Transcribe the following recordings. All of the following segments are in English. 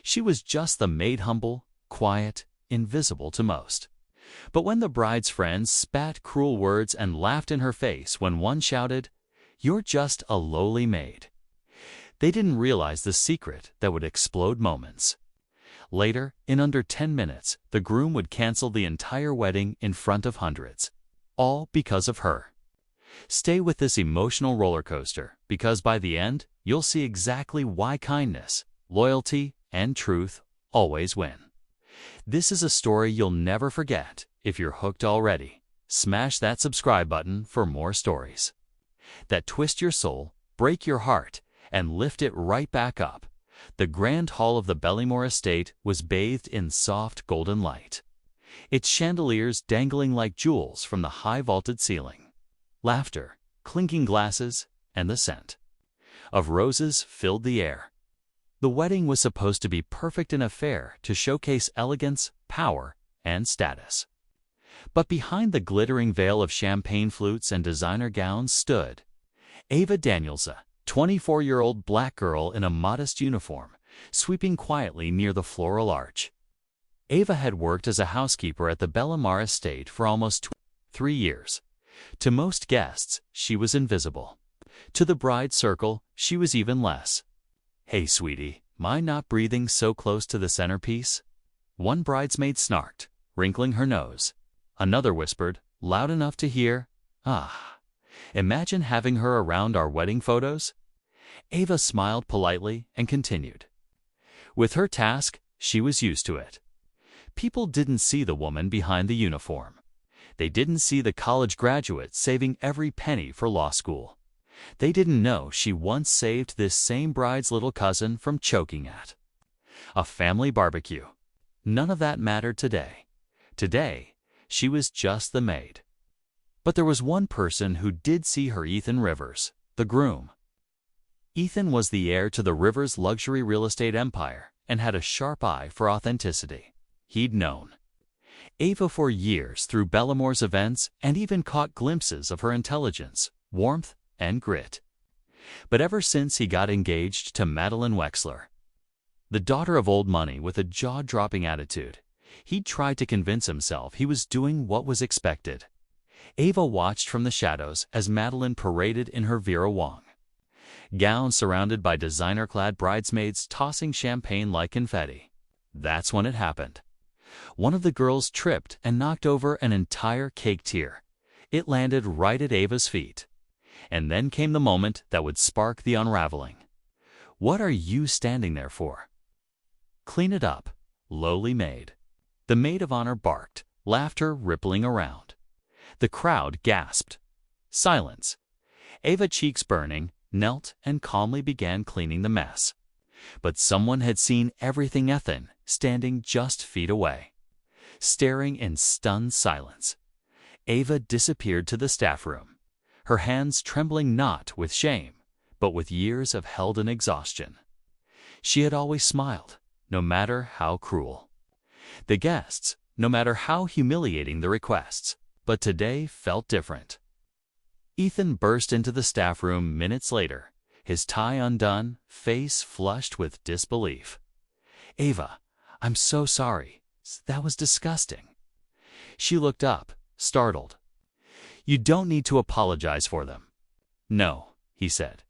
She was just the maid, humble, quiet, invisible to most. But when the bride's friends spat cruel words and laughed in her face when one shouted, "You're just a lowly maid," they didn't realize the secret that would explode moments. Later, in under 10 minutes, the groom would cancel the entire wedding in front of hundreds. All because of her. Stay with this emotional roller coaster, because by the end, you'll see exactly why kindness, loyalty, and truth always win. This is a story you'll never forget. If you're hooked already, smash that subscribe button for more stories that twist your soul, break your heart, and lift it right back up. The grand hall of the Bellymore estate was bathed in soft golden light, its chandeliers dangling like jewels from the high vaulted ceiling. Laughter, clinking glasses, and the scent of roses filled the air. The wedding was supposed to be perfect in affair to showcase elegance, power, and status. But behind the glittering veil of champagne flutes and designer gowns stood Ava Daniels, a 24-year-old black girl in a modest uniform, sweeping quietly near the floral arch. Ava had worked as a housekeeper at the Bellymore estate for almost 3 years. To most guests, she was invisible. To the bride circle, she was even less. "Hey, sweetie, mind not breathing so close to the centerpiece?" One bridesmaid snarked, wrinkling her nose. Another whispered, loud enough to hear, "Ah, imagine having her around our wedding photos." Ava smiled politely and continued. With her task, she was used to it. People didn't see the woman behind the uniform. They didn't see the college graduate saving every penny for law school. They didn't know she once saved this same bride's little cousin from choking at a family barbecue. None of that mattered today. Today, she was just the maid. But there was one person who did see her: Ethan Rivers, the groom. Ethan was the heir to the Rivers luxury real estate empire and had a sharp eye for authenticity. He'd known Ava for years through Bellymore's events and even caught glimpses of her intelligence, warmth, and grit. But ever since he got engaged to Madeline Wexler, the daughter of old money with a jaw-dropping attitude, he'd tried to convince himself he was doing what was expected. Ava watched from the shadows as Madeline paraded in her Vera Wang gown, surrounded by designer-clad bridesmaids tossing champagne like confetti. That's when it happened. One of the girls tripped and knocked over an entire cake tier. It landed right at Ava's feet. And then came the moment that would spark the unraveling. "What are you standing there for? Clean it up, lowly maid." The maid of honor barked, laughter rippling around. The crowd gasped. Silence. Ava, cheeks burning, knelt and calmly began cleaning the mess. But someone had seen everything. Ethan, standing just feet away, staring in stunned silence. Ava disappeared to the staff room, her hands trembling not with shame, but with years of held-in exhaustion. She had always smiled, no matter how cruel the guests, no matter how humiliating the requests, but today felt different. Ethan burst into the staff room minutes later, his tie undone, face flushed with disbelief. "Ava, I'm so sorry. That was disgusting." She looked up, startled. "You don't need to apologize for them." "No," he said.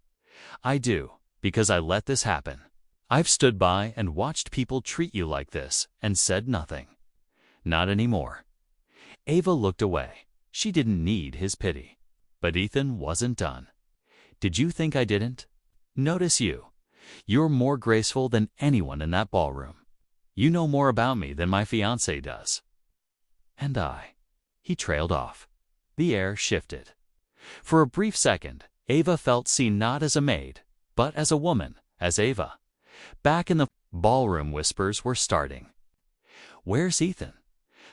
"I do, because I let this happen. I've stood by and watched people treat you like this and said nothing. Not anymore." Ava looked away. She didn't need his pity. But Ethan wasn't done. "Did you think I didn't? Notice you. You're more graceful than anyone in that ballroom. You know more about me than my fiancé does." "And I." He trailed off. The air shifted. For a brief second, Ava felt seen, not as a maid, but as a woman, as Ava. Back in the ballroom, whispers were starting. "Where's Ethan?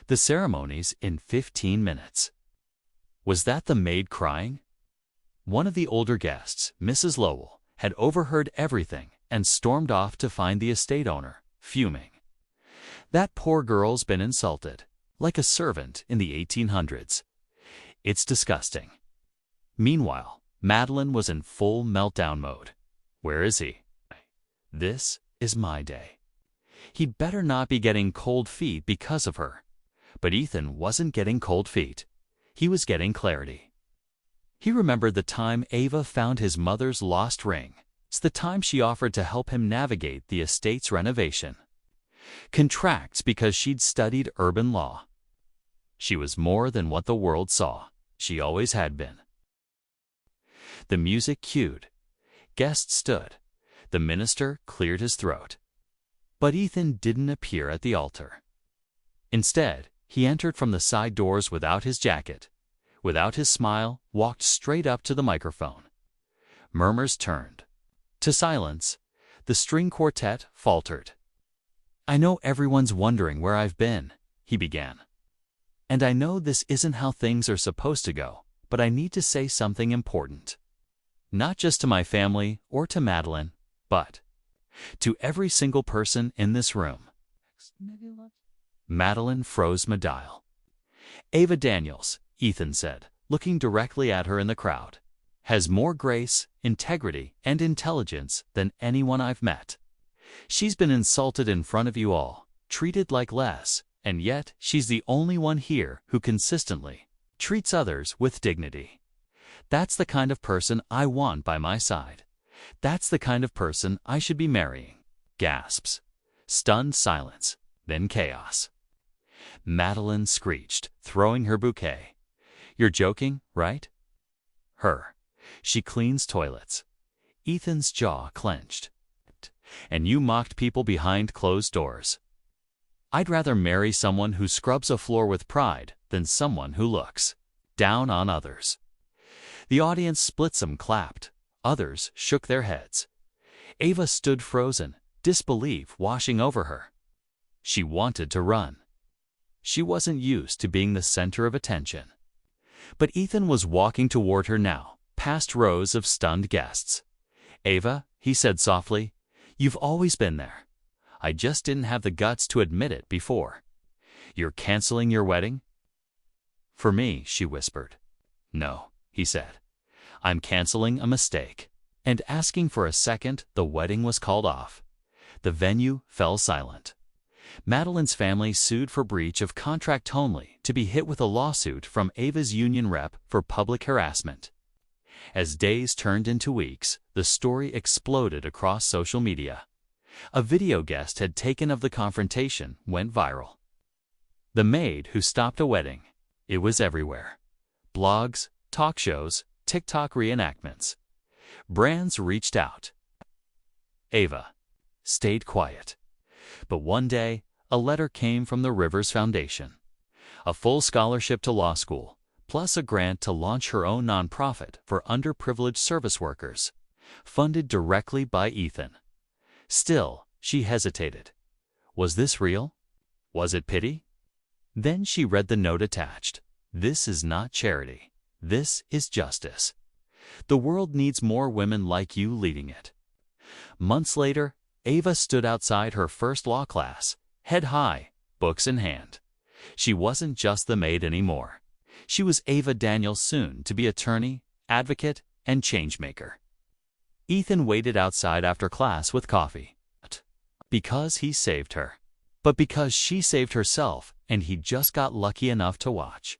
The ceremony's in 15 minutes. Was that the maid crying? One of the older guests, Mrs. Lowell, had overheard everything and stormed off to find the estate owner, fuming. "That poor girl's been insulted, like a servant in the 1800s. It's disgusting." Meanwhile, Madeline was in full meltdown mode. "Where is he? This is my day." He'd better not be getting cold feet because of her. But Ethan wasn't getting cold feet. He was getting clarity. He remembered the time Ava found his mother's lost ring. It's the time she offered to help him navigate the estate's renovation. Contracts because she'd studied urban law. She was more than what the world saw. She always had been. The music cued. Guests stood. The minister cleared his throat. But Ethan didn't appear at the altar. Instead, he entered from the side doors without his jacket, without his smile, walked straight up to the microphone. Murmurs turned to silence. The string quartet faltered. "I know everyone's wondering where I've been," he began. "And I know this isn't how things are supposed to go, but I need to say something important. Not just to my family or to Madeline, but to every single person in this room." Madeline froze mid-dial. "Ava Daniels," Ethan said, looking directly at her in the crowd, "has more grace, integrity, and intelligence than anyone I've met. She's been insulted in front of you all, treated like less, and yet she's the only one here who consistently treats others with dignity. That's the kind of person I want by my side. That's the kind of person I should be marrying." Gasps. Stunned silence. Then chaos. Madeline screeched, throwing her bouquet. "You're joking, right?" Her. "She cleans toilets." Ethan's jaw clenched. "And you mocked people behind closed doors." "I'd rather marry someone who scrubs a floor with pride than someone who looks down on others." The audience split. Some clapped. Others shook their heads. Ava stood frozen, disbelief washing over her. She wanted to run. She wasn't used to being the center of attention. But Ethan was walking toward her now, past rows of stunned guests. "Ava," he said softly, "you've always been there. I just didn't have the guts to admit it before. You're canceling your wedding?" "For me," she whispered. "No," he said. "I'm canceling a mistake." And asking for a second, the wedding was called off. The venue fell silent. Madeline's family sued for breach of contract only to be hit with a lawsuit from Ava's union rep for public harassment. As days turned into weeks, the story exploded across social media. A video guest had taken of the confrontation went viral. The maid who stopped a wedding. It was everywhere. Blogs, talk shows, TikTok reenactments. Brands reached out. Ava stayed quiet. But one day, a letter came from the Rivers Foundation. A full scholarship to law school, plus a grant to launch her own nonprofit for underprivileged service workers, funded directly by Ethan. Still, she hesitated. Was this real? Was it pity? Then she read the note attached. "This is not charity. This is justice. The world needs more women like you leading it." Months later, Ava stood outside her first law class, head high, books in hand. She wasn't just the maid anymore. She was Ava Daniels, soon to be attorney, advocate, and changemaker. Ethan waited outside after class with coffee. Because he saved her. But because she saved herself, and he just got lucky enough to watch.